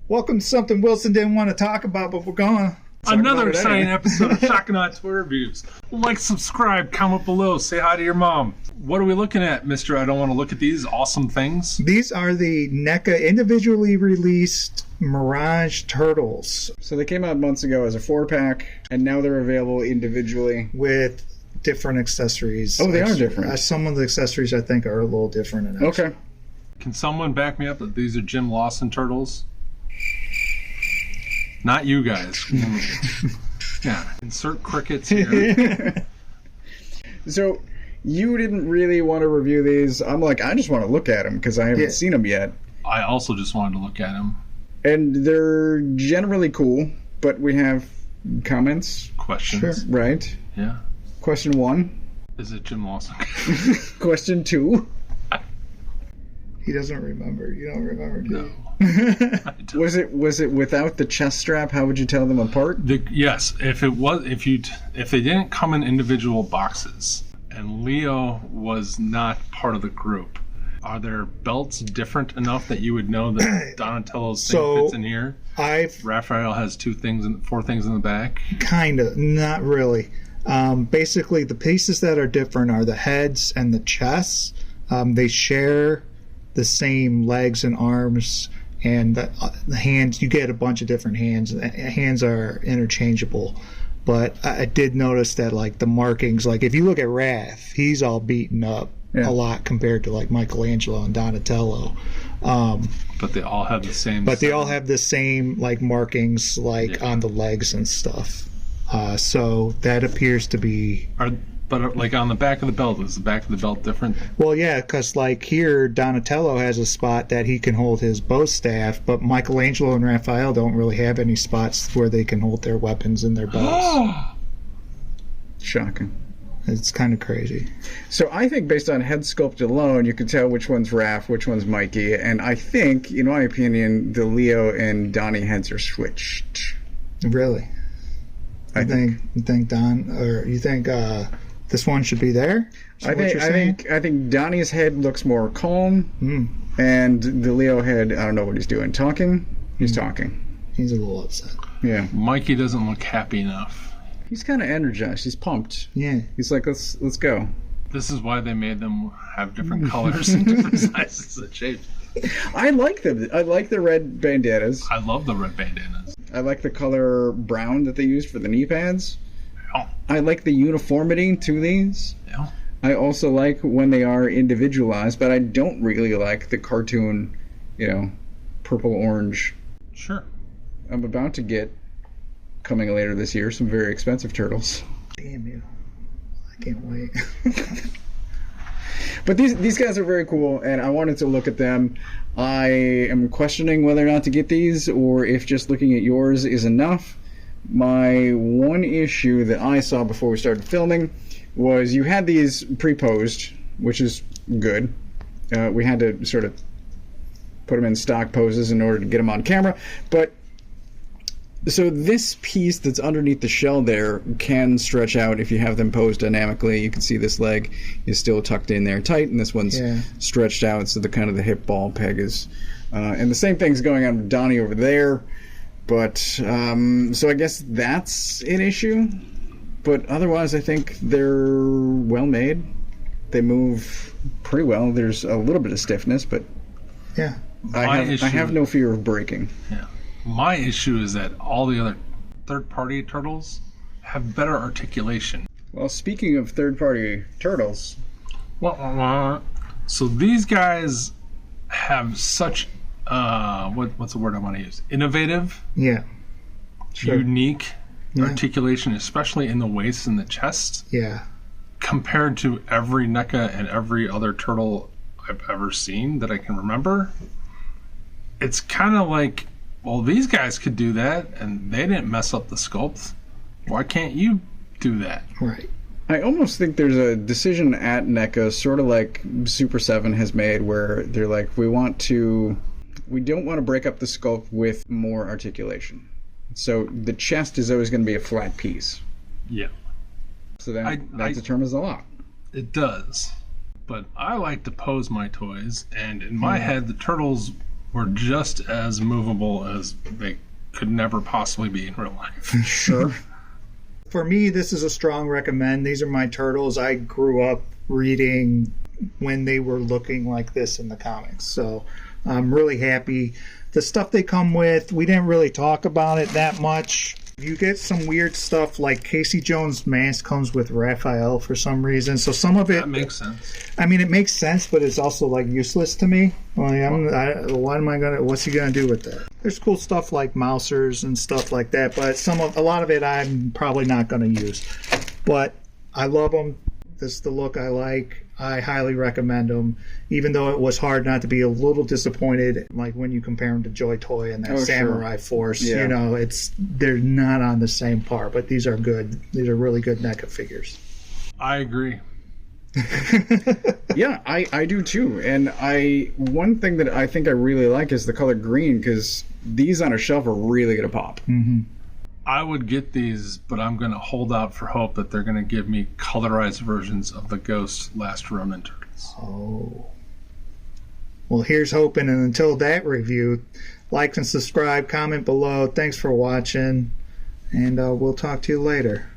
Welcome to something Wilson didn't want to talk about, but we're going. Another exciting episode of Shockanauts Toy Reviews. Like, subscribe, comment below, say hi to your mom. What are we looking at, Mr. I don't want to look at these awesome things? These are the NECA individually released Mirage turtles. So they came out months ago as a 4-pack, and now they're available individually. With different accessories. Oh, they are different. Some of the accessories I think are a little different. Okay. Can someone back me up that these are Jim Lawson turtles? Not you guys. Yeah, insert crickets here. So you didn't really want to review these. I'm like, I just want to look at them because I haven't seen them yet. I also just wanted to look at them. And they're generally cool, but we have comments. Questions. Sure. Right. Yeah. Question 1. Is it Jim Lawson? Question 2. He doesn't remember. You don't remember, do you? No. Was it without the chest strap? How would you tell them apart? Yes, if they didn't come in individual boxes and Leo was not part of the group, are their belts different enough that you would know that Donatello's thing fits in here? Raphael has 4 things in the back. Kind of, not really. Basically, the pieces that are different are the heads and the chests. They share the same legs and arms, and the hands. You get a bunch of different hands. Hands are interchangeable, but I did notice that like the markings, like if you look at Raph, he's all beaten up a lot compared to like Michelangelo and Donatello. But they all have the same. But they all have the same like markings, like on the legs and stuff. So that appears to be. But like on the back of the belt, is the back of the belt different? Well, yeah, because like here, Donatello has a spot that he can hold his bow staff, but Michelangelo and Raphael don't really have any spots where they can hold their weapons and their bows. Shocking. It's kind of crazy. So I think based on head sculpt alone, you can tell which one's Raph, which one's Mikey, and I think, in my opinion, the Leo and Donnie heads are switched. Really? You think Don, or you think this one should be there? I think Donnie's head looks more calm, and the Leo head, I don't know what he's doing. Talking? He's talking. He's a little upset. Yeah. Mikey doesn't look happy enough. He's kind of energized. He's pumped. Yeah. He's like, let's go. This is why they made them have different colors and different sizes and shapes. I like them. I like the red bandanas. I love the red bandanas. I like the color brown that they used for the knee pads. Yeah. I like the uniformity to these. Yeah. I also like when they are individualized, but I don't really like the cartoon, purple-orange. Sure. I'm about to get, coming later this year, some very expensive turtles. Damn you. I can't wait. But these guys are very cool, and I wanted to look at them. I am questioning whether or not to get these, or if just looking at yours is enough. My one issue that I saw before we started filming was you had these pre-posed, which is good. We had to sort of put them in stock poses in order to get them on camera. But so this piece that's underneath the shell there can stretch out if you have them posed dynamically. You can see this leg is still tucked in there tight, and this one's stretched out, so the kind of the hip ball peg is. And the same thing's going on with Donnie over there. But, so I guess that's an issue. But otherwise, I think they're well made. They move pretty well. There's a little bit of stiffness, but yeah, I have no fear of breaking. Yeah. My issue is that all the other third-party turtles have better articulation. Well, speaking of third-party turtles... So these guys have such... what's the word I want to use? Innovative, unique articulation, especially in the waist and the chest. Yeah. Compared to every NECA and every other turtle I've ever seen that I can remember. It's kind of like, well, these guys could do that, and they didn't mess up the sculpt. Why can't you do that? Right. I almost think there's a decision at NECA, sort of like Super 7 has made, where they're like, we don't want to break up the sculpt with more articulation. So the chest is always going to be a flat piece. Yeah. So that determines a lot. It does. But I like to pose my toys, and in my head, the turtles were just as movable as they could never possibly be in real life. Sure. For me, this is a strong recommend. These are my turtles. I grew up reading when they were looking like this in the comics. So I'm really happy. The stuff they come with, we didn't really talk about it that much. You get some weird stuff like Casey Jones' mask comes with Raphael for some reason. So some of it... That makes sense. I mean, it makes sense, but it's also like useless to me. Like, what's he gonna do with that? There's cool stuff like Mousers and stuff like that, but a lot of it I'm probably not gonna use. But I love them. This is the look I like. I highly recommend them, even though it was hard not to be a little disappointed, like when you compare them to Joy Toy and that Samurai Force. Yeah. You know, they're not on the same par, but these are good. These are really good NECA figures. I agree. Yeah, I do too. And one thing that I think I really like is the color green, because these on a shelf are really going to pop. Mm-hmm. I would get these, but I'm going to hold out for hope that they're going to give me colorized versions of the Ghost Last Ronin turtles. Oh. Well, here's hoping, and until that review, like and subscribe, comment below. Thanks for watching, and we'll talk to you later.